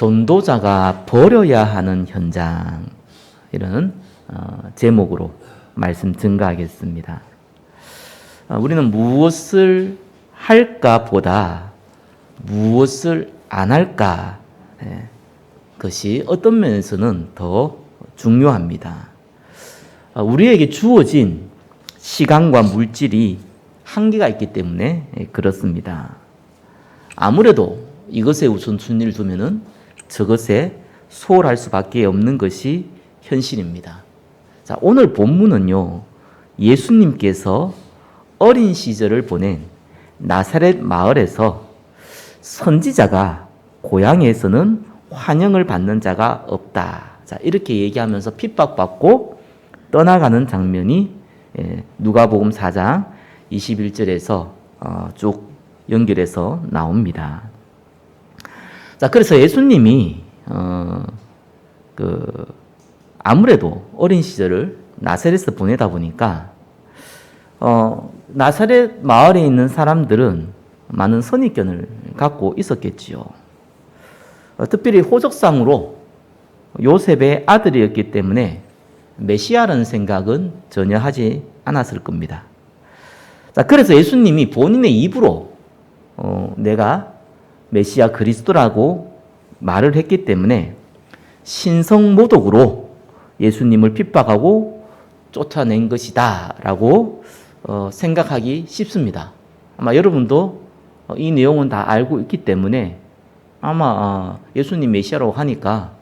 전도자가 버려야 하는 현장, 이런 제목으로 말씀 증가하겠습니다. 우리는 무엇을 할까 보다 무엇을 안 할까, 그것이 어떤 면에서는 더 중요합니다. 우리에게 주어진 시간과 물질이 한계가 있기 때문에 그렇습니다. 아무래도 이것에 우선순위를 두면은 저것에 소홀할 수밖에 없는 것이 현실입니다. 자, 오늘 본문은요, 예수님께서 어린 시절을 보낸 나사렛 마을에서 선지자가 고향에서는 환영을 받는 자가 없다, 자, 이렇게 얘기하면서 핍박받고 떠나가는 장면이 누가복음 4장 21절에서 쭉 연결해서 나옵니다. 자, 그래서 예수님이 아무래도 어린 시절을 나사렛에서 보내다 보니까 나사렛 마을에 있는 사람들은 많은 선입견을 갖고 있었겠지요. 특별히 호적상으로 요셉의 아들이었기 때문에 메시아라는 생각은 전혀 하지 않았을 겁니다. 자, 그래서 예수님이 본인의 입으로 내가 메시아 그리스도라고 말을 했기 때문에 신성모독으로 예수님을 핍박하고 쫓아낸 것이다 라고 생각하기 쉽습니다. 아마 여러분도 이 내용은 다 알고 있기 때문에 아마 예수님 메시아라고 하니까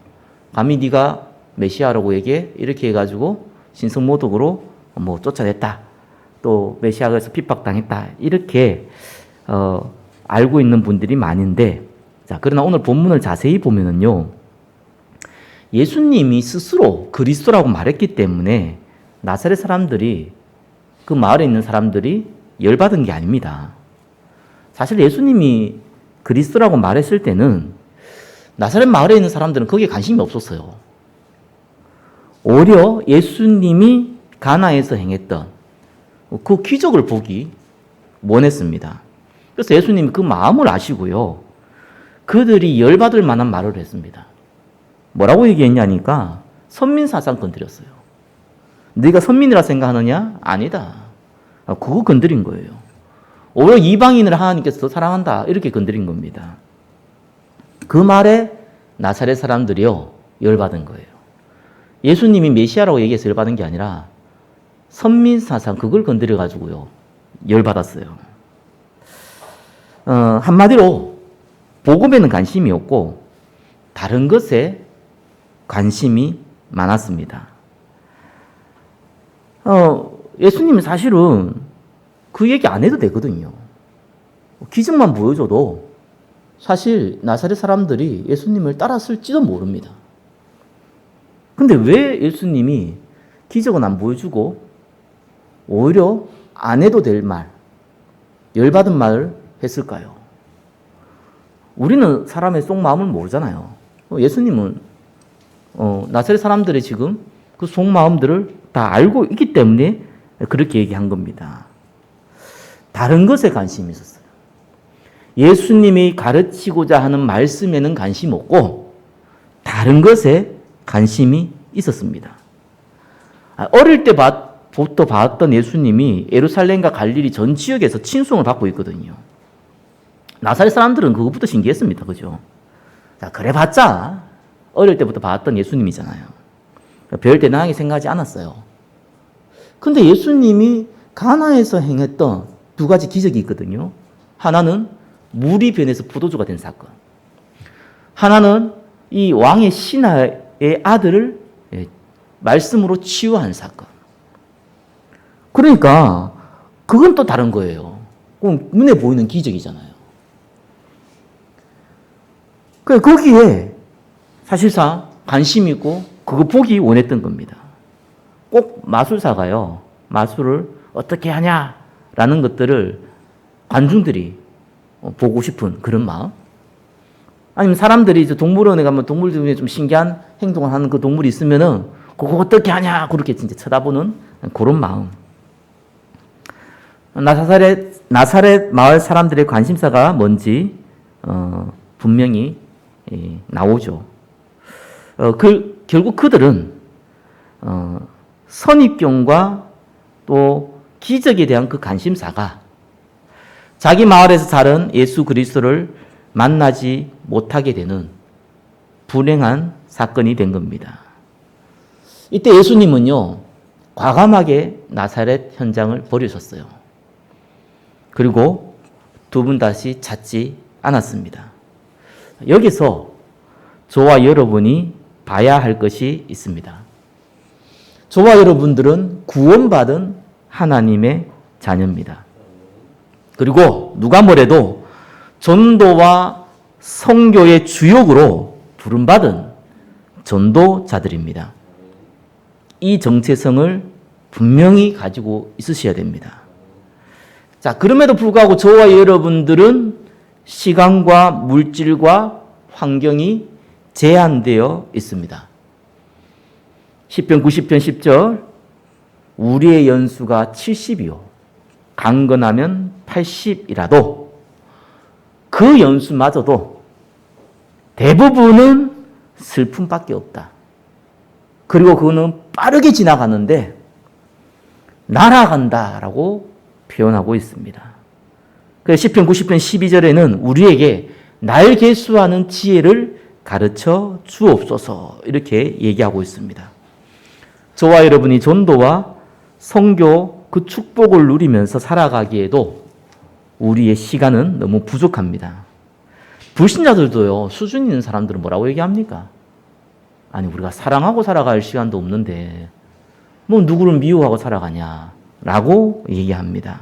감히 네가 메시아라고 얘기해? 이렇게 해가지고 신성모독으로 쫓아냈다, 또 메시아에서 핍박당했다, 이렇게 알고 있는 분들이 많은데, 자, 그러나 오늘 본문을 자세히 보면은요, 예수님이 스스로 그리스도라고 말했기 때문에 나사렛 사람들이, 그 마을에 있는 사람들이 열받은 게 아닙니다. 사실 예수님이 그리스도라고 말했을 때는 나사렛 마을에 있는 사람들은 거기에 관심이 없었어요. 오히려 예수님이 가나에서 행했던 그 기적을 보기 원했습니다. 그래서 예수님이 그 마음을 아시고요, 그들이 열받을 만한 말을 했습니다. 뭐라고 얘기했냐니까 선민사상 건드렸어요. 네가 선민이라 생각하느냐? 아니다. 그거 건드린 거예요. 오히려 이방인을 하나님께서 더 사랑한다, 이렇게 건드린 겁니다. 그 말에 나사렛 사람들이요, 열받은 거예요. 예수님이 메시아라고 얘기해서 열받은 게 아니라 선민사상, 그걸 건드려가지고요, 열받았어요. 한마디로 복음에는 관심이 없고 다른 것에 관심이 많았습니다. 예수님은 사실은 그 얘기 안 해도 되거든요. 기적만 보여줘도 사실 나사렛 사람들이 예수님을 따랐을지도 모릅니다. 근데 왜 예수님이 기적은 안 보여주고 오히려 안 해도 될 말, 열받은 말을 했을까요? 우리는 사람의 속마음을 모르잖아요. 예수님은 나사렛 사람들이 지금 그 속마음들을 다 알고 있기 때문에 그렇게 얘기한 겁니다. 다른 것에 관심이 있었어요. 예수님이 가르치고자 하는 말씀에는 관심 없고 다른 것에 관심이 있었습니다. 어릴 때부터 봤던 예수님이 예루살렘과 갈릴리 전 지역에서 친송을 받고 있거든요. 나사렛 사람들은 그것부터 신기했습니다. 그죠? 자, 그래 봤자 어릴 때부터 봤던 예수님이잖아요. 별 대단하게 생각하지 않았어요. 근데 예수님이 가나에서 행했던 두 가지 기적이 있거든요. 하나는 물이 변해서 포도주가 된 사건. 하나는 이 왕의 신하의 아들을 말씀으로 치유한 사건. 그러니까 그건 또 다른 거예요. 그건 눈에 보이는 기적이잖아요. 거기에 사실상 관심 있고 그거 보기 원했던 겁니다. 꼭 마술사가요, 마술을 어떻게 하냐라는 것들을 관중들이 보고 싶은 그런 마음. 아니면 사람들이 이제 동물원에 가면 동물 중에 좀 신기한 행동을 하는 그 동물이 있으면은 그거 어떻게 하냐, 그렇게 진짜 쳐다보는 그런 마음. 나사렛 마을 사람들의 관심사가 뭔지 분명히 나오죠. 결국 그들은 선입견과 또 기적에 대한 그 관심사가 자기 마을에서 자른 예수 그리스도를 만나지 못하게 되는 불행한 사건이 된 겁니다. 이때 예수님은요, 과감하게 나사렛 현장을 버리셨어요. 그리고 두 분 다시 찾지 않았습니다. 여기서 저와 여러분이 봐야 할 것이 있습니다. 저와 여러분들은 구원받은 하나님의 자녀입니다. 그리고 누가 뭐래도 전도와 선교의 주역으로 부름받은 전도자들입니다. 이 정체성을 분명히 가지고 있으셔야 됩니다. 자, 그럼에도 불구하고 저와 여러분들은 시간과 물질과 환경이 제한되어 있습니다. 시편 90편 10절 우리의 연수가 70이요 강건하면 80이라도 그 연수마저도 대부분은 슬픔밖에 없다. 그리고 그거는 빠르게 지나가는데 날아간다라고 표현하고 있습니다. 그래서 시편 90편 12절에는 우리에게 날개수하는 지혜를 가르쳐 주옵소서 이렇게 얘기하고 있습니다. 저와 여러분이 전도와 선교 그 축복을 누리면서 살아가기에도 우리의 시간은 너무 부족합니다. 불신자들도요, 수준 있는 사람들은 뭐라고 얘기합니까? 아니, 우리가 사랑하고 살아갈 시간도 없는데 뭐 누구를 미워하고 살아가냐라고 얘기합니다.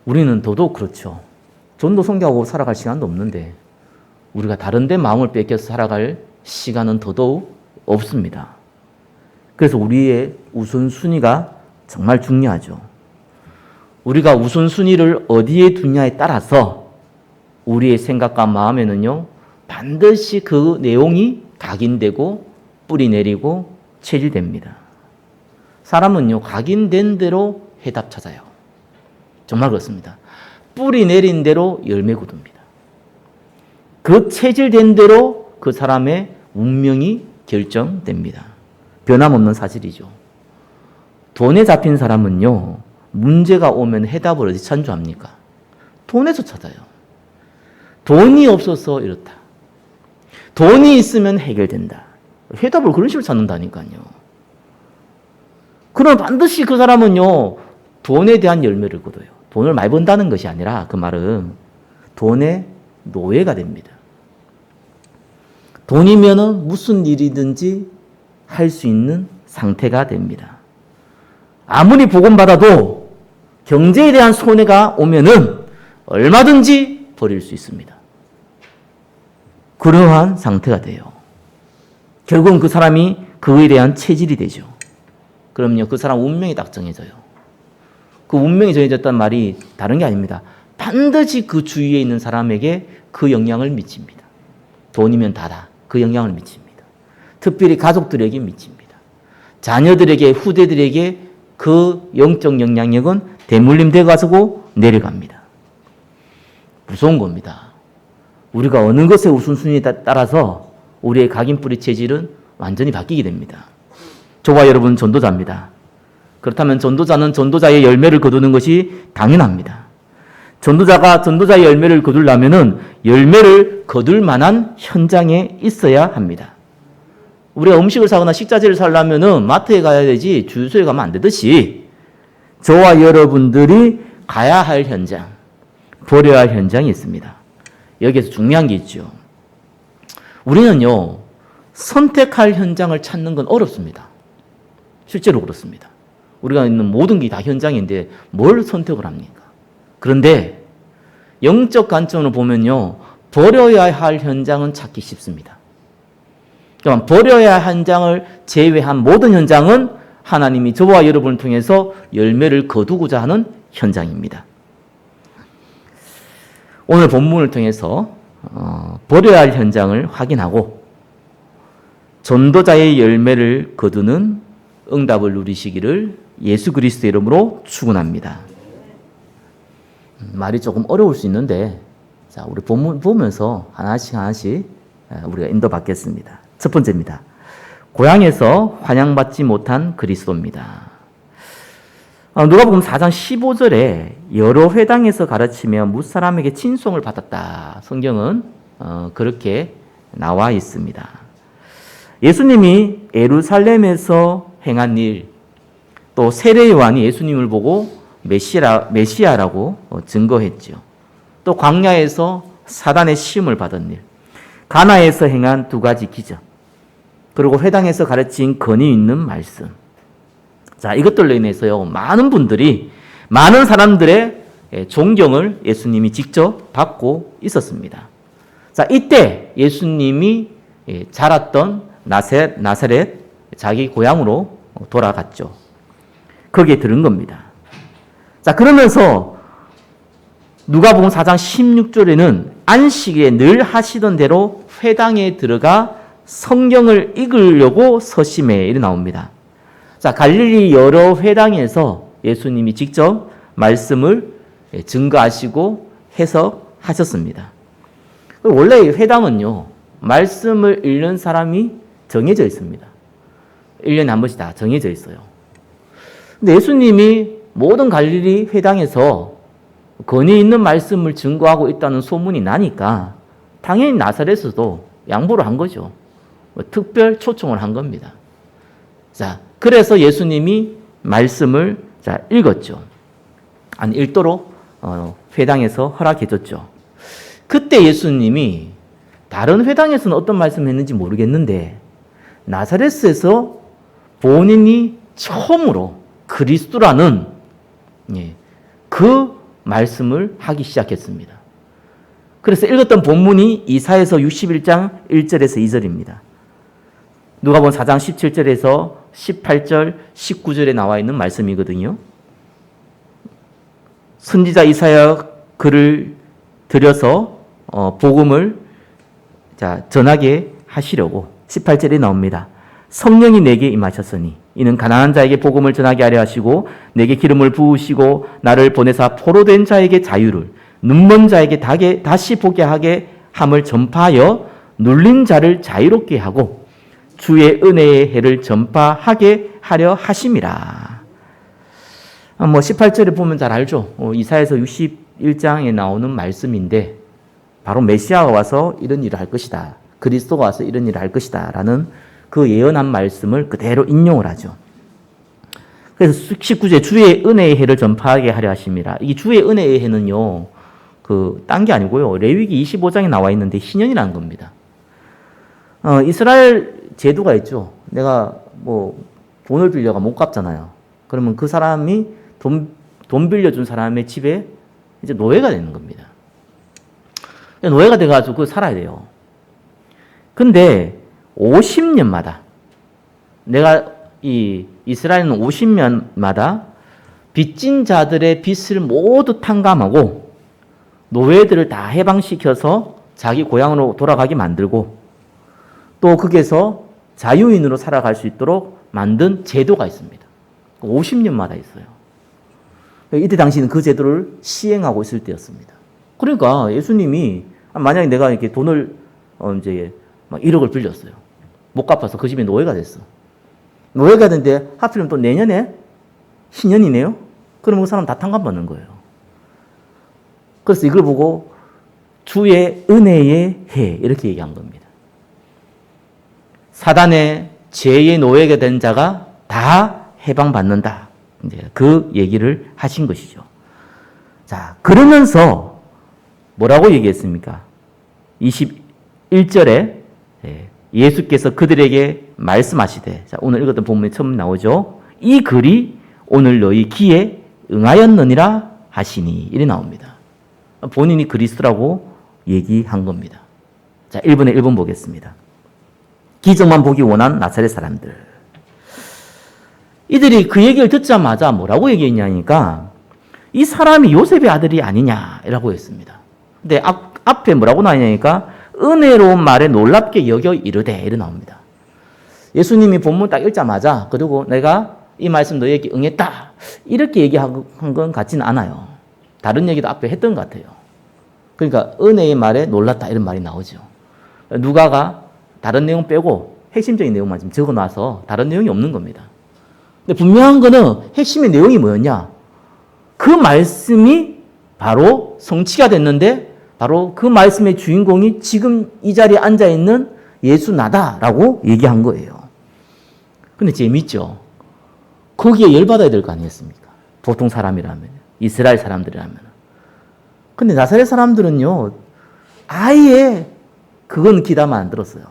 우리는 더더욱 그렇죠. 전도 선교하고 살아갈 시간도 없는데 우리가 다른 데 마음을 뺏겨서 살아갈 시간은 더더욱 없습니다. 그래서 우리의 우선순위가 정말 중요하죠. 우리가 우선순위를 어디에 두냐에 따라서 우리의 생각과 마음에는요, 반드시 그 내용이 각인되고 뿌리 내리고 체질됩니다. 사람은요, 각인된 대로 해답 찾아요. 정말 그렇습니다. 뿌리 내린 대로 열매 거둡니다. 그 체질된 대로 그 사람의 운명이 결정됩니다. 변함없는 사실이죠. 돈에 잡힌 사람은요, 문제가 오면 해답을 어디 찾는 줄 압니까? 돈에서 찾아요. 돈이 없어서 이렇다. 돈이 있으면 해결된다. 해답을 그런 식으로 찾는다니까요. 그럼 반드시 그 사람은요, 돈에 대한 열매를 거둬요. 돈을 많이 번다는 것이 아니라 그 말은 돈의 노예가 됩니다. 돈이면은 무슨 일이든지 할 수 있는 상태가 됩니다. 아무리 복음받아도 경제에 대한 손해가 오면은 얼마든지 버릴 수 있습니다. 그러한 상태가 돼요. 결국은 그 사람이 그거에 대한 체질이 되죠. 그럼요, 그 사람 운명이 딱 정해져요. 그 운명이 정해졌단 말이 다른 게 아닙니다. 반드시 그 주위에 있는 사람에게 그 영향을 미칩니다. 돈이면 다다. 그 영향을 미칩니다. 특별히 가족들에게 미칩니다. 자녀들에게, 후대들에게 그 영적 영향력은 대물림돼 가지고 내려갑니다. 무서운 겁니다. 우리가 어느 것의 우선순위에 따라서 우리의 각인뿌리 체질은 완전히 바뀌게 됩니다. 저와 여러분 전도자입니다. 그렇다면 전도자는 전도자의 열매를 거두는 것이 당연합니다. 전도자가 전도자의 열매를 거두려면은 열매를 거둘 만한 현장에 있어야 합니다. 우리가 음식을 사거나 식자재를 사려면은 마트에 가야 되지 주유소에 가면 안 되듯이 저와 여러분들이 가야 할 현장, 버려야 할 현장이 있습니다. 여기에서 중요한 게 있죠. 우리는요, 선택할 현장을 찾는 건 어렵습니다. 실제로 그렇습니다. 우리가 있는 모든 게 다 현장인데 뭘 선택을 합니까? 그런데 영적 관점으로 보면요, 버려야 할 현장은 찾기 쉽습니다. 그러니까 버려야 할 현장을 제외한 모든 현장은 하나님이 저와 여러분을 통해서 열매를 거두고자 하는 현장입니다. 오늘 본문을 통해서 버려야 할 현장을 확인하고 전도자의 열매를 거두는 응답을 누리시기를 예수 그리스도의 이름으로 축원합니다. 말이 조금 어려울 수 있는데 자, 우리 본문 보면서 하나씩 우리가 인도받겠습니다. 첫 번째입니다. 고향에서 환영받지 못한 그리스도입니다. 누가복음 4장 15절에 여러 회당에서 가르치며 무사람에게 친송을 받았다. 성경은 그렇게 나와 있습니다. 예수님이 예루살렘에서 행한 일, 또 세례 요한이 예수님을 보고 메시아라고 증거했죠. 또 광야에서 사단의 시험을 받은 일, 가나에서 행한 두 가지 기적, 그리고 회당에서 가르친 권위 있는 말씀. 자, 이것들로 인해서요, 많은 사람들의 존경을 예수님이 직접 받고 있었습니다. 자, 이때 예수님이 자랐던 나사렛, 자기 고향으로 돌아갔죠. 거기에 들은 겁니다. 자, 그러면서 누가복음 4장 16절에는 안식일에 늘 하시던 대로 회당에 들어가 성경을 읽으려고 서심해 이렇게 나옵니다. 자, 갈릴리 여러 회당에서 예수님이 직접 말씀을 증거하시고 해석하셨습니다. 원래 회당은요, 말씀을 읽는 사람이 정해져 있습니다. 1년에 한 번씩 다 정해져 있어요. 근데 예수님이 모든 갈릴리 회당에서 권위 있는 말씀을 증거하고 있다는 소문이 나니까 당연히 나사렛에서도 양보를 한 거죠. 특별 초청을 한 겁니다. 자, 그래서 예수님이 말씀을 읽었죠. 읽도록 회당에서 허락해줬죠. 그때 예수님이 다른 회당에서는 어떤 말씀을 했는지 모르겠는데 나사렛에서 본인이 처음으로 그리스도라는 그 말씀을 하기 시작했습니다. 그래서 읽었던 본문이 이사야서 61장 1절에서 2절입니다. 누가복음 4장 17절에서 18절, 19절에 나와 있는 말씀이거든요. 선지자 이사야 글을 들여서 복음을 전하게 하시려고 18절에 나옵니다. 성령이 내게 임하셨으니 이는 가난한 자에게 복음을 전하게 하려 하시고 내게 기름을 부으시고 나를 보내사 포로된 자에게 자유를 눈먼 자에게 다시 보게 하게 함을 전파하여 눌린 자를 자유롭게 하고 주의 은혜의 해를 전파하게 하려 하심이라. 18절에 보면 잘 알죠. 이사야서 61장에 나오는 말씀인데 바로 메시아가 와서 이런 일을 할 것이다. 그리스도가 와서 이런 일을 할 것이다. 라는 그 예언한 말씀을 그대로 인용을 하죠. 그래서 19절 주의 은혜의 해를 전파하게 하려 하심이라. 이 주의 은혜의 해는요. 딴 게 아니고요. 레위기 25장에 나와 있는데 희년이라는 겁니다. 이스라엘 제도가 있죠. 내가 돈을 빌려가 못 갚잖아요. 그러면 그 사람이 돈 빌려준 사람의 집에 이제 노예가 되는 겁니다. 노예가 돼가지고 살아야 돼요. 근데 50년마다 내가 이스라엘은 50년마다 빚진 자들의 빚을 모두 탕감하고 노예들을 다 해방시켜서 자기 고향으로 돌아가게 만들고 또 거기에서 자유인으로 살아갈 수 있도록 만든 제도가 있습니다. 50년마다 있어요. 이때 당시는 그 제도를 시행하고 있을 때였습니다. 그러니까 예수님이 만약에 내가 이렇게 돈을 이제 막 1억을 빌렸어요. 못 갚아서 그 집에 노예가 됐어. 노예가 됐는데 하필이면 또 내년에 신년이네요. 그러면 그 사람 다 탕감받는 거예요. 그래서 이걸 보고 주의 은혜의 해 이렇게 얘기한 겁니다. 사단의 죄의 노예가 된 자가 다 해방받는다. 이제 그 얘기를 하신 것이죠. 자, 그러면서 뭐라고 얘기했습니까? 21절에 예수께서 그들에게 말씀하시되, 자, 오늘 읽었던 본문에 처음 나오죠. 이 글이 오늘 너희 귀에 응하였느니라 하시니 이래 나옵니다. 본인이 그리스도라고 얘기한 겁니다. 자, 1번에 1번 보겠습니다. 기적만 보기 원한 나사렛 사람들. 이들이 그 얘기를 듣자마자 뭐라고 얘기했냐니까 이 사람이 요셉의 아들이 아니냐라고 했습니다. 근데 앞에 뭐라고 나오냐니까 은혜로운 말에 놀랍게 여겨 이르되 이래 나옵니다. 예수님이 본문 딱 읽자마자 그리고 내가 이 말씀 너희에게 응했다 이렇게 얘기한 건 같지는 않아요. 다른 얘기도 앞에 했던 것 같아요. 그러니까 은혜의 말에 놀랐다 이런 말이 나오죠. 누가가 다른 내용 빼고 핵심적인 내용만 좀 적어놔서 다른 내용이 없는 겁니다. 근데 분명한 거는 핵심의 내용이 뭐였냐? 그 말씀이 바로 성취가 됐는데 바로 그 말씀의 주인공이 지금 이 자리에 앉아있는 예수 나다라고 얘기한 거예요. 근데 재밌죠? 거기에 열받아야 될 거 아니겠습니까? 보통 사람이라면, 이스라엘 사람들이라면. 근데 나사렛 사람들은요, 아예 그건 귀담아 안 들었어요.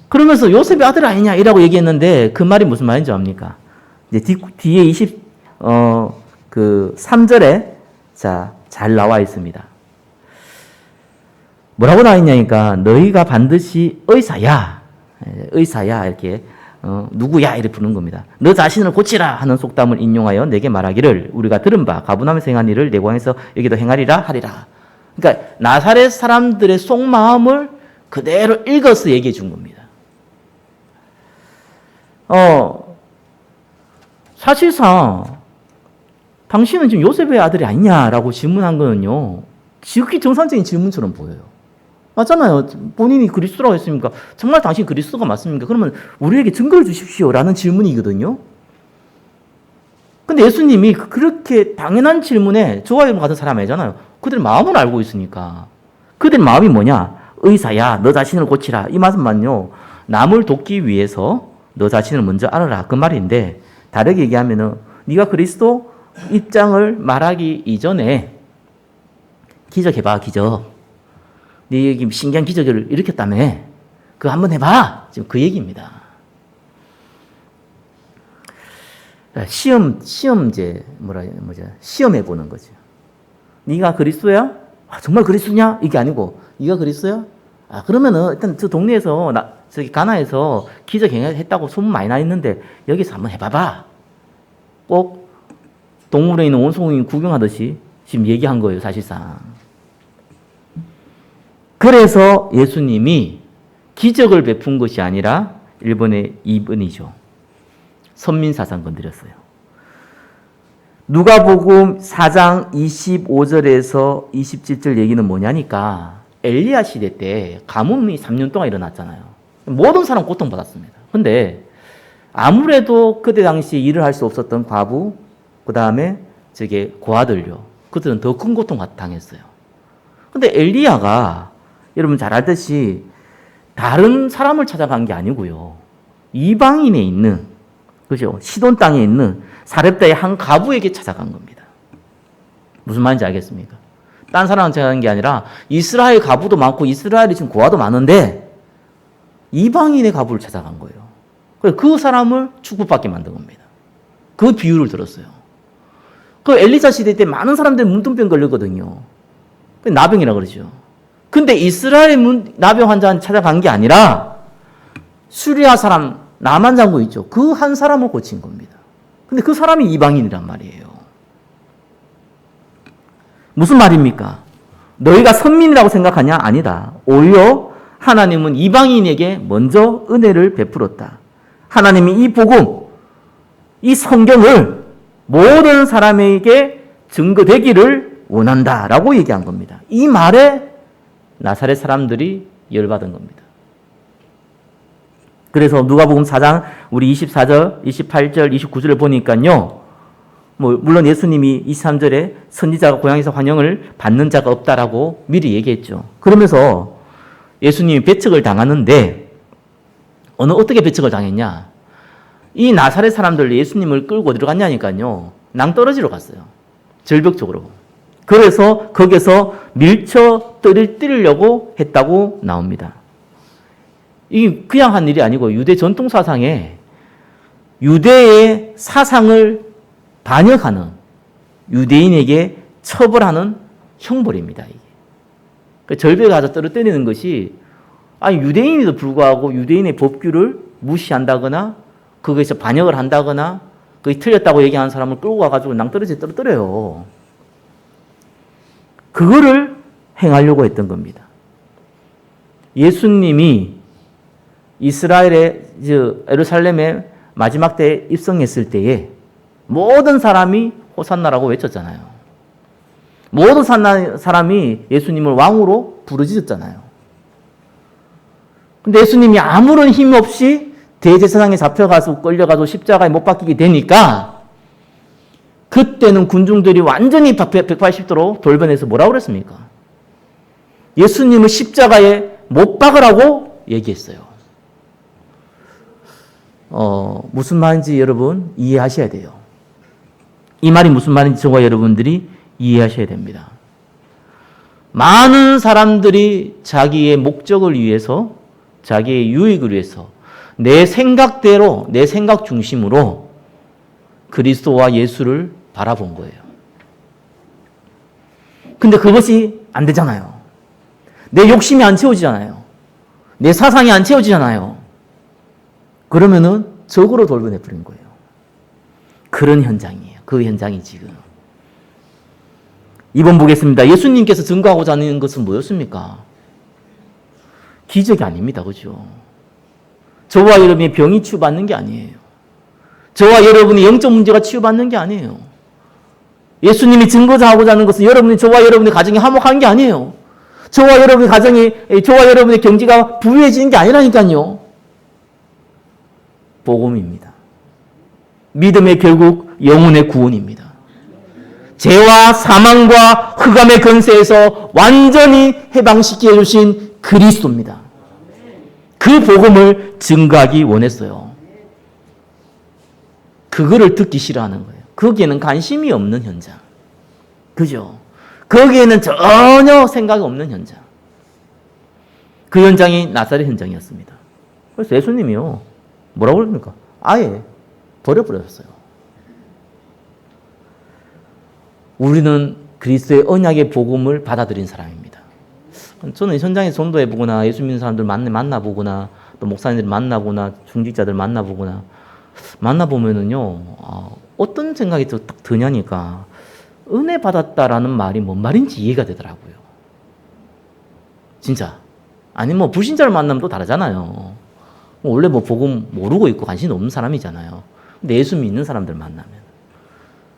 그러면서 요셉의 아들 아니냐 이라고 얘기했는데 그 말이 무슨 말인지 압니까? 이제 뒤에 3절에 잘 나와 있습니다. 뭐라고 나와 있냐니까 너희가 반드시 의사야 이렇게 누구야 이렇게 부르는 겁니다. 너 자신을 고치라 하는 속담을 인용하여 내게 말하기를 우리가 들은 바 가버나움에서 행한 일을 내 고향에서 여기도 행하리라 하리라. 그러니까 나사렛 사람들의 속마음을 그대로 읽어서 얘기해 준 겁니다. 사실상 당신은 지금 요셉의 아들이 아니냐라고 질문한 거는요, 지극히 정상적인 질문처럼 보여요. 맞잖아요. 본인이 그리스도라고 했으니까 정말 당신 그리스도가 맞습니까? 그러면 우리에게 증거를 주십시오라는 질문이거든요. 근데 예수님이 그렇게 당연한 질문에 좋아요 같은 사람 아니잖아요. 그들 마음을 알고 있으니까. 그들 마음이 뭐냐? 의사야, 너 자신을 고치라. 이 말씀만요, 남을 돕기 위해서 너 자신을 먼저 알아라. 그 말인데, 다르게 얘기하면은 네가 그리스도 입장을 말하기 이전에 기적해봐, 기적. 네 여기 신기한 기적을 일으켰다며. 그거 한번 해봐. 지금 그 얘기입니다. 시험해 보는 거죠. 네가 그리스도야? 정말 그리스도냐? 이게 아니고, 네가 그리스도야? 그러면은 일단 저 동네에서 저기 가나에서 기적 행했다고 소문 많이 나 있는데 여기서 한번 해봐봐. 꼭 동물에 있는 원숭이 구경하듯이 지금 얘기한 거예요, 사실상. 그래서 예수님이 기적을 베푼 것이 아니라 1번의 2번이죠. 선민사상 건드렸어요. 누가복음 4장 25절에서 27절 얘기는 뭐냐니까 엘리야 시대 때 가뭄이 3년 동안 일어났잖아요. 모든 사람 고통받았습니다. 근데 아무래도 그때 당시 일을 할 수 없었던 과부, 그 다음에 고아들요. 그들은 더 큰 고통 당했어요. 근데 엘리야가 여러분 잘 알듯이 다른 사람을 찾아간 게 아니고요. 이방인에 있는, 그죠? 시돈 땅에 있는 사렙다의 한 과부에게 찾아간 겁니다. 무슨 말인지 알겠습니까? 딴 사람을 찾아간 게 아니라 이스라엘 과부도 많고 이스라엘이 지금 고아도 많은데 이방인의 과부를 찾아간 거예요. 그래서 그 사람을 축복받게 만든 겁니다. 그 비유를 들었어요. 그 엘리사 시대 때 많은 사람들이 문둥병 걸렸거든요. 나병이라 그러죠. 근데 이스라엘 나병 환자한테 찾아간 게 아니라 수리아 사람 나만 장군 있죠. 그 한 사람을 고친 겁니다. 근데 그 사람이 이방인이란 말이에요. 무슨 말입니까? 너희가 선민이라고 생각하냐? 아니다. 오히려 하나님은 이방인에게 먼저 은혜를 베풀었다. 하나님이 이 복음, 이 성경을 모든 사람에게 증거되기를 원한다라고 얘기한 겁니다. 이 말에 나사렛 사람들이 열받은 겁니다. 그래서 누가복음 4장 우리 24절, 28절, 29절을 보니까요. 물론 예수님이 23절에 선지자가 고향에서 환영을 받는 자가 없다라고 미리 얘기했죠. 그러면서 예수님이 배척을 당하는데 어떻게 배척을 당했냐? 이 나사렛 사람들 예수님을 끌고 어디로 갔냐니까요. 낭떠러지로 갔어요. 절벽 쪽으로. 그래서 거기서 밀쳐 때리려고 했다고 나옵니다. 이게 그냥 한 일이 아니고 유대 전통 사상에 유대의 사상을 반역하는 유대인에게 처벌하는 형벌입니다. 이게. 그 절벽에 가서 떨어뜨리는 것이 유대인에도 불구하고 유대인의 법규를 무시한다거나 거기서 반역을 한다거나 그게 틀렸다고 얘기하는 사람을 끌고 가가지고 낭떠러지에 떨어뜨려요. 그거를 행하려고 했던 겁니다. 예수님이 예루살렘에 마지막 때에 입성했을 때에 모든 사람이 호산나라고 외쳤잖아요. 모든 사람이 예수님을 왕으로 부르짖었잖아요. 근데 예수님이 아무런 힘 없이 대제사장에 잡혀가서 끌려가서 십자가에 못 박히게 되니까 그때는 군중들이 완전히 180도로 돌변해서 뭐라고 그랬습니까? 예수님을 십자가에 못 박으라고 얘기했어요. 무슨 말인지 여러분 이해하셔야 돼요. 이 말이 무슨 말인지 저와 여러분들이 이해하셔야 됩니다. 많은 사람들이 자기의 목적을 위해서, 자기의 유익을 위해서 내 생각대로, 내 생각 중심으로 그리스도와 예수를 바라본 거예요. 근데 그것이 안 되잖아요. 내 욕심이 안 채워지잖아요. 내 사상이 안 채워지잖아요. 그러면은 적으로 돌변해버린 거예요. 그런 현장이에요. 그 현장이 지금. 2번 보겠습니다. 예수님께서 증거하고자 하는 것은 뭐였습니까? 기적이 아닙니다. 그죠? 저와 여러분의 병이 치유받는 게 아니에요. 저와 여러분의 영적 문제가 치유받는 게 아니에요. 예수님이 증거하고자 하는 것은 저와 여러분의 가정이 화목한 게 아니에요. 저와 여러분의 경제가 부유해지는 게 아니라니까요. 복음입니다. 믿음의 결국 영혼의 구원입니다. 죄와 사망과 흑암의 권세에서 완전히 해방시켜 주신 그리스도입니다. 그 복음을 증거하기 원했어요. 그거를 듣기 싫어하는 거예요. 거기에는 관심이 없는 현장. 그죠? 거기에는 전혀 생각이 없는 현장. 그 현장이 나사렛 현장이었습니다. 그래서 예수님이요. 뭐라고 그럽니까? 아예 버려버렸어요. 우리는 그리스도의 언약의 복음을 받아들인 사람입니다. 저는 현장에 전도해보거나 예수 믿는 사람들 만나보거나 또 목사님들 만나보거나 중직자들 만나보면은요, 어떤 생각이 딱 드냐니까 은혜 받았다라는 말이 뭔 말인지 이해가 되더라고요. 진짜. 아니 뭐 불신자를 만나면 또 다르잖아요. 원래 뭐 복음 모르고 있고 관심 없는 사람이잖아요. 근데 예수 믿는 사람들 만나면,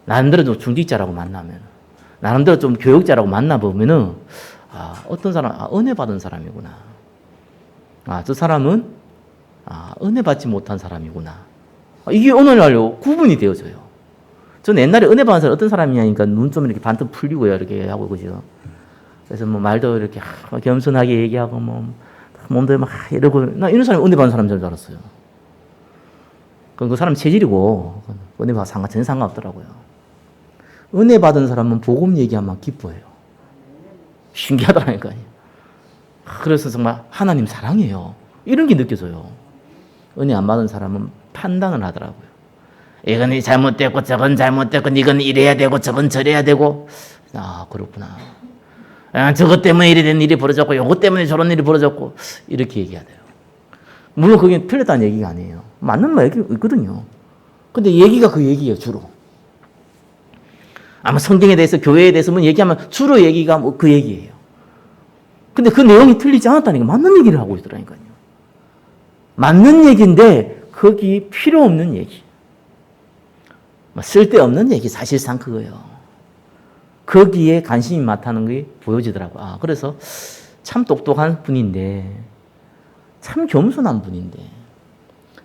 나름대로 좀 중직자라고 만나면, 나름대로 좀 교육자라고 만나보면은, 어떤 사람, 은혜 받은 사람이구나. 저 사람은, 은혜 받지 못한 사람이구나. 이게 오늘날요, 구분이 되어져요. 저는 옛날에 은혜 받은 사람 어떤 사람이냐니까 눈 좀 이렇게 반쯤 풀리고요, 이렇게 하고, 그죠. 그래서 뭐 말도 이렇게 겸손하게 얘기하고, 몸도 막 이러고, 나 이런 사람이 은혜 받은 사람인 줄 알았어요. 그 사람 체질이고, 은혜 받은 전혀 상관없더라고요. 은혜 받은 사람은 복음 얘기하면 기뻐해요. 신기하더라니까요. 그래서 정말 하나님 사랑해요. 이런 게 느껴져요. 은혜 안 받은 사람은 판단을 하더라고요. 이건 잘못됐고 저건 잘못됐고 이건 이래야 되고 저건 저래야 되고, 그렇구나. 저것 때문에 이래 된 일이 벌어졌고 요것 때문에 저런 일이 벌어졌고 이렇게 얘기해야 돼요. 물론 그게 틀렸다는 얘기가 아니에요. 맞는 말이 있거든요. 근데 얘기가 그 얘기예요, 주로. 아마 성경에 대해서, 교회에 대해서 뭐 얘기하면 주로 얘기가 뭐 그 얘기예요. 근데 그 내용이 틀리지 않았다니까 맞는 얘기를 하고 있더라니까요. 맞는 얘기인데 거기 필요 없는 얘기. 쓸데없는 얘기, 사실상 그거예요. 거기에 관심이 많다는 게 보여지더라고요. 그래서 참 똑똑한 분인데, 참 겸손한 분인데,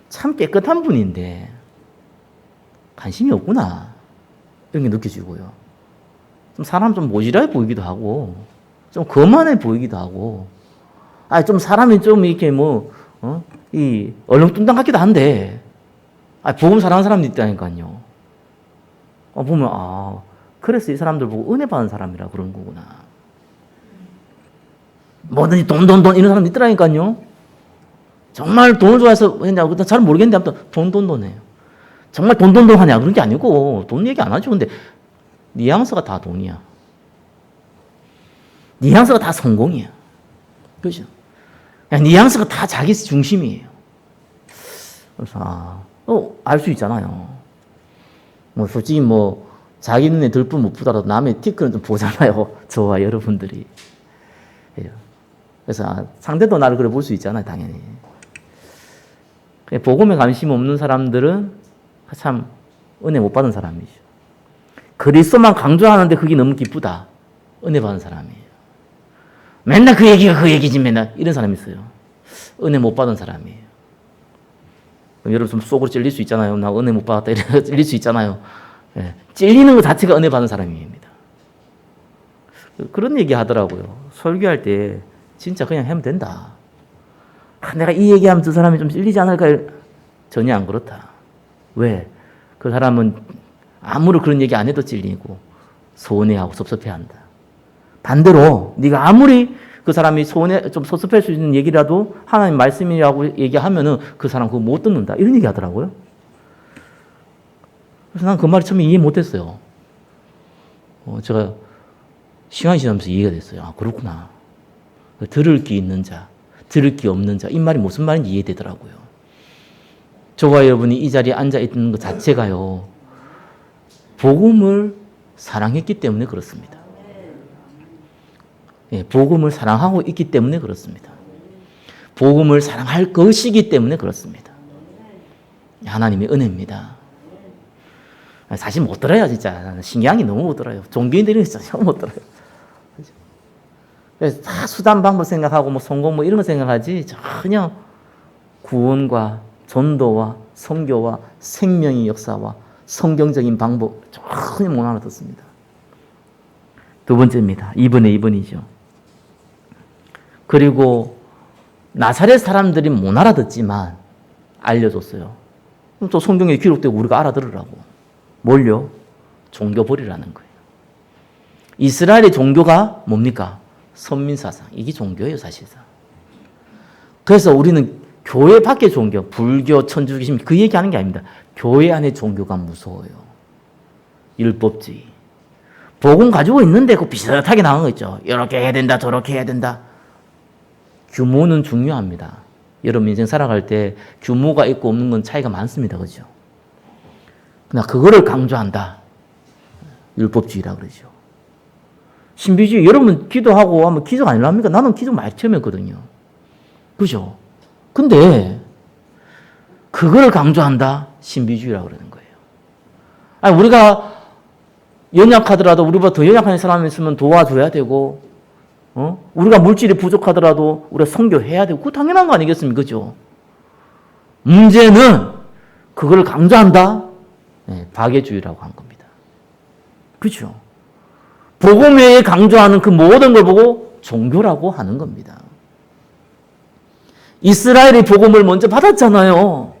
참 깨끗한 분인데, 관심이 없구나. 이런 게 느껴지고요. 좀 사람 좀 모질하게 보이기도 하고, 좀 거만해 보이기도 하고, 좀 사람이 좀 이렇게 이 얼렁뚱땅 같기도 한데, 복음 사랑하는 사람도 있다니까요. 보면, 그래서 이 사람들 보고 은혜 받은 사람이라 그런 거구나. 뭐든지 돈 이런 사람 있더라니까요. 정말 돈을 좋아해서 했냐, 잘 모르겠는데 아무튼 돈 해요. 정말 돈 하냐 그런 게 아니고 돈 얘기 안 하죠. 근데 뉘앙스가 다 돈이야. 뉘앙스가 다 성공이야. 그죠? 뉘앙스가 다 자기 중심이에요. 그래서 알 수 있잖아요. 솔직히 자기 눈에 들불 못 보더라도 남의 티끌은 좀 보잖아요. 저와 여러분들이. 그래서 상대도 나를 그래 볼 수 있잖아요, 당연히. 복음에 관심 없는 사람들은 참 은혜 못 받은 사람이죠. 그리스도만 강조하는데 그게 너무 기쁘다. 은혜 받은 사람이에요. 맨날 그 얘기가 그 얘기지 맨날 이런 사람이 있어요. 은혜 못 받은 사람이에요. 여러분 좀 속으로 찔릴 수 있잖아요. 나 은혜 못 받았다 이래 찔릴 수 있잖아요. 예. 찔리는 것 자체가 은혜 받은 사람입니다. 그런 얘기 하더라고요. 설교할 때 진짜 그냥 하면 된다. 내가 이 얘기하면 저 사람이 좀 찔리지 않을까? 전혀 안 그렇다. 왜? 그 사람은 아무리 그런 얘기 안 해도 찔리고 서운해하고 섭섭해한다. 반대로 네가 아무리 그 사람이 좀 섭섭할 수 있는 얘기라도 하나님 말씀이라고 얘기하면은 그 사람 그거 못 듣는다. 이런 얘기 하더라고요. 그래서 난 그 말을 처음에 이해 못 했어요. 제가 시간이 지나면서 이해가 됐어요. 아, 그렇구나. 들을 귀 있는 자, 들을 귀 없는 자. 이 말이 무슨 말인지 이해되더라고요. 저와 여러분이 이 자리에 앉아 있는 것 자체가요. 복음을 사랑했기 때문에 그렇습니다. 예, 복음을 사랑하고 있기 때문에 그렇습니다. 복음을 사랑할 것이기 때문에 그렇습니다. 하나님의 은혜입니다. 사실 못 들어요, 진짜. 신기한 게 너무 못 들어요. 종교인들이 진짜 못 들어요. 그래서 다 수단 방법 생각하고 뭐 성공 뭐 이런 거 생각하지 전혀 구원과 전도와 선교와 생명의 역사와 성경적인 방법 전혀 못 알아듣습니다. 두 번째입니다. 2번에 2번이죠. 그리고 나사렛 사람들이 못 알아듣지만 알려줬어요. 또 성경에 기록되고 우리가 알아들으라고. 뭘요? 종교벌이라는 거예요. 이스라엘의 종교가 뭡니까? 선민사상. 이게 종교예요, 사실상. 그래서 우리는 교회 밖의 종교, 불교, 천주교심 그 얘기하는 게 아닙니다. 교회 안의 종교가 무서워요. 율법주의. 복음 가지고 있는데 그 비슷하게 나온 거 있죠. 이렇게 해야 된다, 저렇게 해야 된다. 규모는 중요합니다. 여러분 인생 살아갈 때 규모가 있고 없는 건 차이가 많습니다. 그죠? 그냥 그거를 강조한다. 율법주의라 그러죠. 신비주의, 여러분 기도하고 하면 기도가 아니랍니까? 나는 기도 많이 처음 했거든요. 그죠? 근데 그거를 강조한다? 신비주의라고 그러는 거예요. 아니, 우리가 연약하더라도 우리보다 더 연약한 사람이 있으면 도와줘야 되고, 우리가 물질이 부족하더라도 우리가 선교해야 되고, 그거 당연한 거 아니겠습니까? 그죠? 문제는 그걸 강조한다? 네, 박애주의라고 한 겁니다. 그죠? 복음 외에 강조하는 그 모든 걸 보고 종교라고 하는 겁니다. 이스라엘이 복음을 먼저 받았잖아요.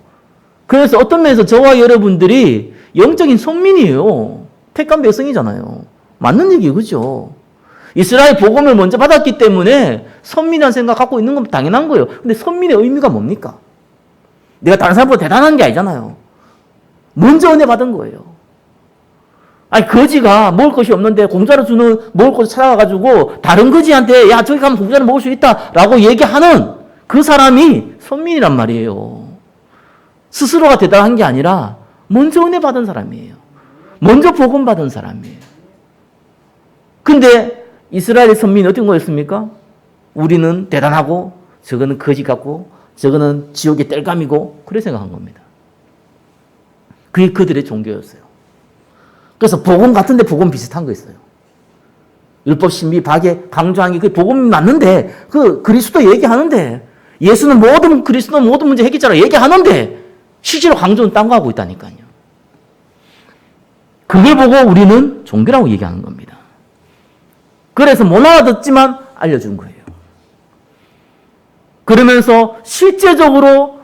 그래서 어떤 면에서 저와 여러분들이 영적인 선민이에요. 택한 백성이잖아요. 맞는 얘기예요. 그죠? 이스라엘 복음을 먼저 받았기 때문에 선민이라는 생각 갖고 있는 건 당연한 거예요. 근데 선민의 의미가 뭡니까? 내가 다른 사람보다 대단한 게 아니잖아요. 먼저 은혜 받은 거예요. 아니, 거지가 먹을 것이 없는데 공짜로 주는 먹을 것을 찾아가가지고 다른 거지한테 야, 저기 가면 공짜로 먹을 수 있다 라고 얘기하는 그 사람이 선민이란 말이에요. 스스로가 대단한 게 아니라 먼저 은혜 받은 사람이에요. 먼저 복음 받은 사람이에요. 근데 이스라엘의 선민이 어떤 거였습니까? 우리는 대단하고 저거는 거지 같고 저거는 지옥의 땔감이고 그렇게 생각한 겁니다. 그게 그들의 종교였어요. 그래서 복음 같은데 복음 비슷한 거 있어요. 율법 신비 박애 강조한 게 그게 복음이 맞는데 그 그리스도 얘기하는데 예수는 모든 그리스도는 모든 문제 해결자라 얘기하는데 실제로 강조는 딴 거 하고 있다니까요. 그걸 보고 우리는 종교라고 얘기하는 겁니다. 그래서 못 알아듣지만 알려준 거예요. 그러면서 실제적으로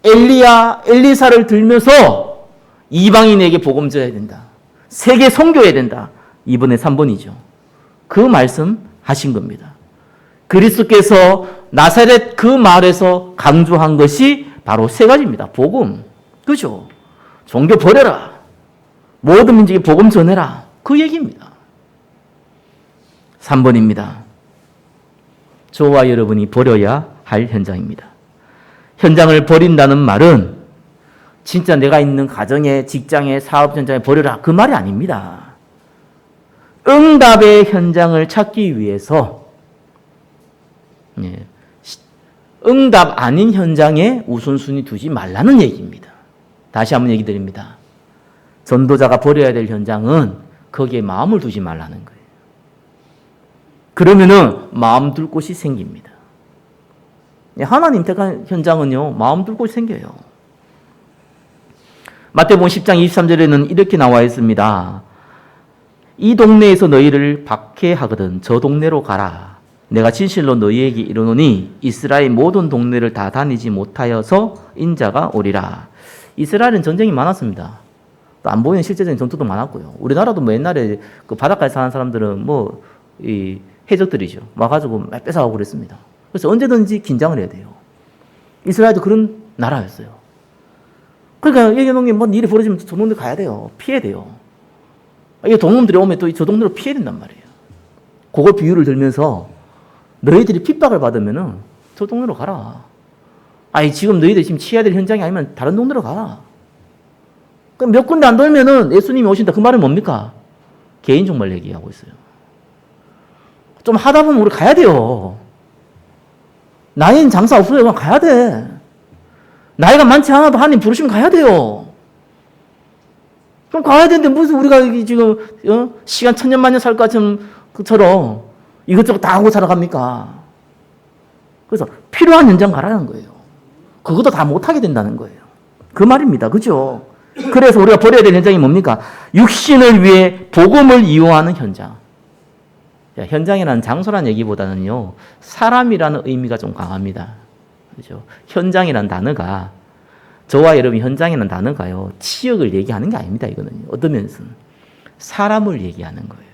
엘리사를 들면서 이방인에게 복음 전해야 된다. 세계 선교해야 된다. 이번에 3번이죠. 그 말씀 하신 겁니다. 그리스도께서 나사렛 그 말에서 강조한 것이 바로 세 가지입니다. 복음. 그죠? 종교 버려라. 모든 민족에 복음 전해라. 그 얘기입니다. 3번입니다. 저와 여러분이 버려야 할 현장입니다. 현장을 버린다는 말은 진짜 내가 있는 가정에, 직장에, 사업 현장에 버려라. 그 말이 아닙니다. 응답의 현장을 찾기 위해서 응답 아닌 현장에 우선순위 두지 말라는 얘기입니다. 다시 한번 얘기 드립니다. 전도자가 버려야 될 현장은 거기에 마음을 두지 말라는 거예요. 그러면은 마음 둘 곳이 생깁니다. 하나님 택한 현장은요, 마음 둘 곳이 생겨요. 마태복음 10장 23절에는 이렇게 나와 있습니다. 이 동네에서 너희를 박해하거든 저 동네로 가라. 내가 진실로 너희에게 이르노니 이스라엘 모든 동네를 다 다니지 못하여서 인자가 오리라. 이스라엘은 전쟁이 많았습니다. 또 안 보이는 실제적인 전투도 많았고요. 우리나라도 뭐 옛날에 그 바닷가에 사는 사람들은 뭐 이 해적들이죠. 와가지고 뺏어가고 그랬습니다. 그래서 언제든지 긴장을 해야 돼요. 이스라엘도 그런 나라였어요. 그러니까 예경농님 뭐 일이 벌어지면 저 동네 가야 돼요. 피해야 돼요. 이 동놈들이 오면 또 저 동네로 피해야 된단 말이에요. 그걸 비유를 들면서 너희들이 핍박을 받으면은 저 동네로 가라. 아니 지금 너희들이 지금 치해야 될 현장이 아니면 다른 동네로 가라. 그럼 몇 군데 안 돌면은 예수님이 오신다. 그 말은 뭡니까? 개인 종말 얘기하고 있어요. 좀 하다 보면 우리 가야 돼요. 나이는 장사 없어요. 그냥 가야 돼. 나이가 많지 않아도 하나님 부르시면 가야 돼요. 그럼 가야 되는데 무슨 우리가 지금 시간 천년만년 살 것처럼 이것저것 다 하고 살아갑니까? 그래서 필요한 현장 가라는 거예요. 그것도 다 못하게 된다는 거예요. 그 말입니다. 그죠? 그래서 우리가 버려야 될 현장이 뭡니까? 육신을 위해 복음을 이용하는 현장. 현장이라는 장소라는 얘기보다는요, 사람이라는 의미가 좀 강합니다. 그죠? 현장이라는 단어가, 저와 여러분 현장이라는 단어가요, 치역을 얘기하는 게 아닙니다. 이거는 어떤 면에서는 사람을 얘기하는 거예요.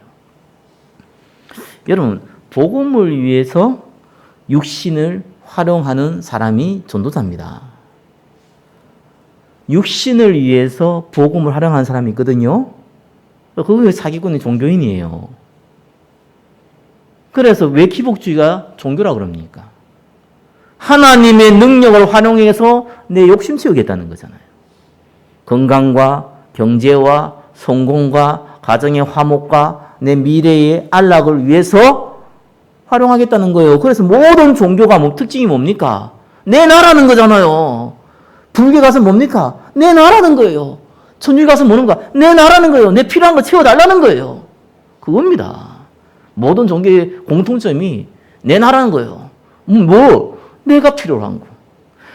여러분, 복음을 위해서 육신을 활용하는 사람이 전도사입니다. 육신을 위해서 복음을 활용하는 사람이 있거든요. 그게 사기꾼의 종교인이에요. 그래서 왜 기복주의가 종교라고 그럽니까? 하나님의 능력을 활용해서 내 욕심 채우겠다는 거잖아요. 건강과 경제와 성공과 가정의 화목과 내 미래의 안락을 위해서 활용하겠다는 거예요. 그래서 모든 종교가 특징이 뭡니까? 내 나라는 거잖아요. 불교 가서 뭡니까? 내 나라는 거예요. 천주교 가서 뭐는가? 내 나라는 거예요. 내 필요한 거 채워달라는 거예요. 그겁니다. 모든 종교의 공통점이 내 나라는 거예요. 내가 필요한 거.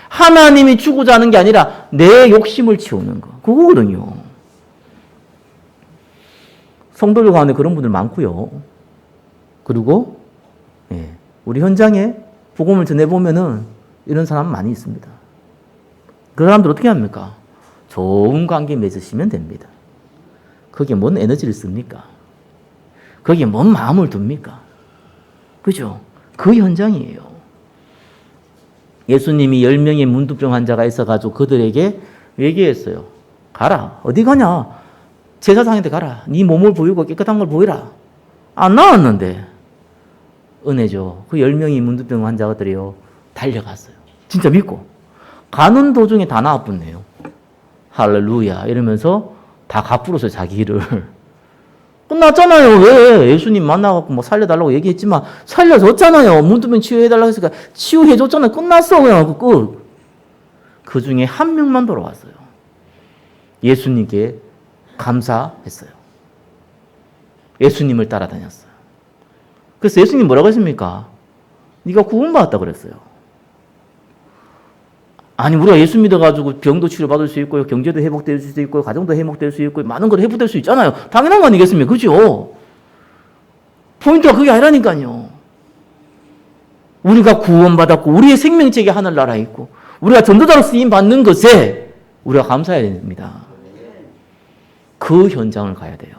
하나님이 주고자 하는 게 아니라 내 욕심을 채우는 거. 그거거든요. 성도들 가운데 그런 분들 많고요. 그리고 우리 현장에 복음을 전해보면은 이런 사람 많이 있습니다. 그 사람들 어떻게 합니까? 좋은 관계 맺으시면 됩니다. 거기에 뭔 에너지를 씁니까? 거기에 뭔 마음을 둡니까? 그죠? 그 현장이에요. 예수님이 10명의 문둥병 환자가 있어가지고 그들에게 얘기했어요. 가라. 어디 가냐? 제사장한테 가라. 네 몸을 보이고 깨끗한 걸 보이라. 안 나왔는데. 은혜죠. 그 10명의 문둥병 환자들이요. 달려갔어요. 진짜 믿고. 가는 도중에 다 나아붙네요. 할렐루야. 이러면서 다 갚으로서 자기 일을. 끝났잖아요. 왜? 예수님 만나갖고 뭐 살려달라고 얘기했지만 살려줬잖아요. 문둥병 치유해달라고 했으니까 치유해줬잖아요. 끝났어. 그냥 끝. 그 중에 한 명만 돌아왔어요. 예수님께 감사했어요. 예수님을 따라다녔어요. 그래서 예수님 뭐라고 했습니까? 네가 구원받았다 그랬어요. 아니 우리가 예수 믿어가지고 병도 치료받을 수 있고요. 경제도 회복될 수 있고요. 가정도 회복될 수 있고 많은 걸 회복될 수 있잖아요. 당연한 거 아니겠습니까? 그죠? 포인트가 그게 아니라니까요. 우리가 구원받았고 우리의 생명책이 하늘나라에 있고 우리가 전도자로 쓰임받는 것에 우리가 감사해야 됩니다. 그 현장을 가야 돼요.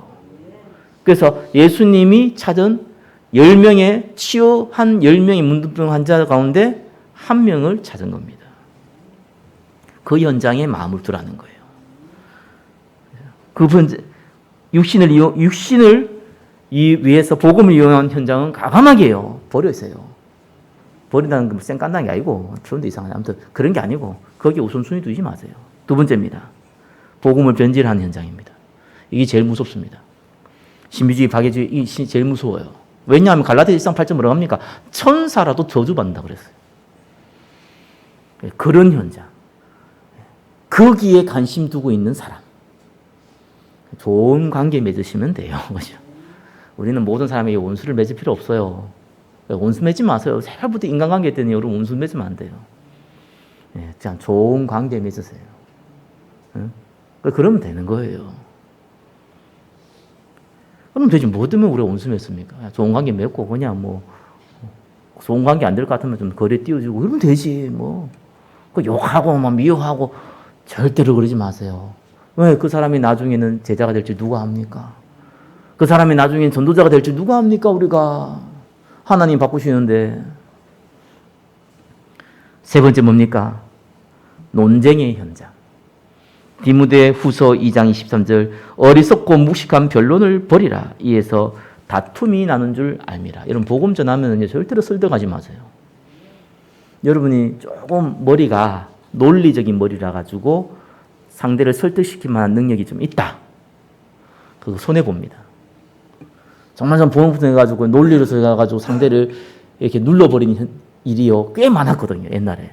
그래서 예수님이 찾은 10명의 치유한 10명의 문둥병 환자 가운데 한 명을 찾은 겁니다. 그 현장에 마음을 두라는 거예요. 육신을 위해서 복음을 이용한 현장은 과감하게 해요. 버려세요. 버린다는 건 쌩깐다는 게 아니고 표현도 이상하네. 아무튼 그런 게 아니고 거기에 우선순위 두지 마세요. 두 번째입니다. 복음을 변질하는 현장입니다. 이게 제일 무섭습니다. 신비주의, 박애주의 이 제일 무서워요. 왜냐하면 갈라디아 1장 8절 뭐라고 합니까? 천사라도 저주받는다고 그랬어요. 그런 현장. 거기에 관심 두고 있는 사람. 좋은 관계 맺으시면 돼요. 그죠? 우리는 모든 사람에게 원수를 맺을 필요 없어요. 원수 맺지 마세요. 새날부터 인간관계 때문에 여러분 원수 맺으면 안 돼요. 예, 그냥 좋은 관계 맺으세요. 응? 그러면 되는 거예요. 그럼 되지. 뭐 때문에 우리가 원수 맺습니까? 좋은 관계 맺고 그냥 뭐 좋은 관계 안 될 것 같으면 좀 거리에 띄워주고 그러면 되지. 뭐 그 욕하고 막 미워하고 절대로 그러지 마세요. 왜? 그 사람이 나중에는 제자가 될지 누가 합니까? 그 사람이 나중에 전도자가 될지 누가 합니까? 우리가 하나님 바꾸시는데. 세 번째 뭡니까? 논쟁의 현장. 디모데 후서 2장 23절 어리석고 무식한 변론을 버리라. 이에서 다툼이 나는 줄 알미라. 이런 복음 전하면 절대로 설득하지 마세요. 여러분이 조금 머리가 논리적인 머리라 가지고 상대를 설득시킬 만한 능력이 좀 있다. 그거 손해봅니다. 정말 좀 복음 해가지고 논리로 해가지고 상대를 이렇게 눌러버리는 일이요 꽤 많았거든요. 옛날에.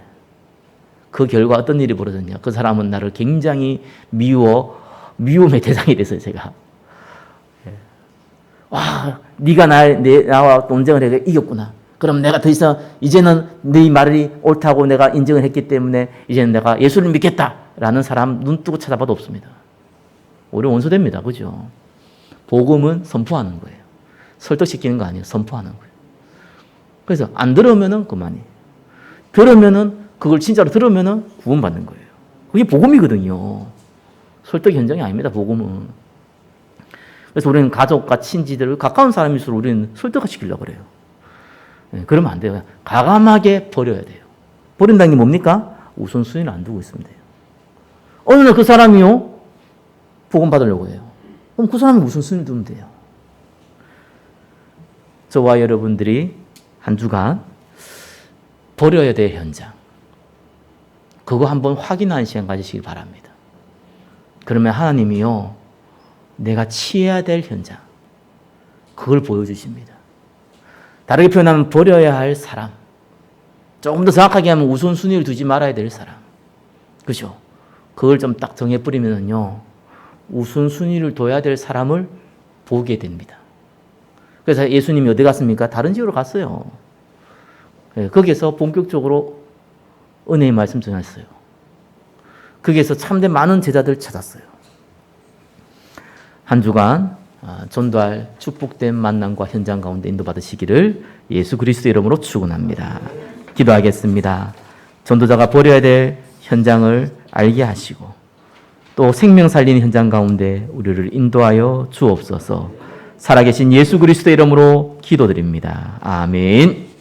그 결과 어떤 일이 벌어졌냐. 그 사람은 나를 굉장히 미움의 대상이 됐어요. 제가. 와, 네가 나와 논쟁을 해 이겼구나. 그럼 내가 더 이상 이제는 네 말이 옳다고 내가 인정을 했기 때문에 이제는 내가 예수를 믿겠다라는 사람 눈 뜨고 찾아봐도 없습니다. 오히려 원수됩니다. 그죠? 복음은 선포하는 거예요. 설득시키는 거 아니에요. 선포하는 거예요. 그래서 안 들으면은 그만이에요. 들으면은 그걸 진짜로 들으면은 구원받는 거예요. 그게 복음이거든요. 설득 현장이 아닙니다. 복음은. 그래서 우리는 가족과 친지들 가까운 사람일수록 우리는 설득시키려고 그래요. 네, 그러면 안 돼요. 과감하게 버려야 돼요. 버린다는 게 뭡니까? 우선순위를 안 두고 있으면 돼요. 어느 날 그 사람이요 복음 받으려고 해요. 그럼 그 사람이 우선순위를 두면 돼요. 저와 여러분들이 한 주간 버려야 될 현장, 그거 한번 확인하는 시간 가지시길 바랍니다. 그러면 하나님이요 내가 치해야 될 현장, 그걸 보여주십니다. 다르게 표현하면 버려야 할 사람, 조금 더 정확하게 하면 우선순위를 두지 말아야 될 사람, 그죠? 그걸 좀 딱 정해버리면요 우선순위를 둬야 될 사람을 보게 됩니다. 그래서 예수님이 어디 갔습니까? 다른 지역으로 갔어요. 거기에서 본격적으로 은혜의 말씀 전했어요. 거기에서 참된 많은 제자들 찾았어요. 한 주간 전도할 축복된 만남과 현장 가운데 인도받으시기를 예수 그리스도 이름으로 축원합니다. 기도하겠습니다. 전도자가 버려야 될 현장을 알게 하시고 또 생명 살리는 현장 가운데 우리를 인도하여 주옵소서. 살아계신 예수 그리스도 이름으로 기도드립니다. 아멘.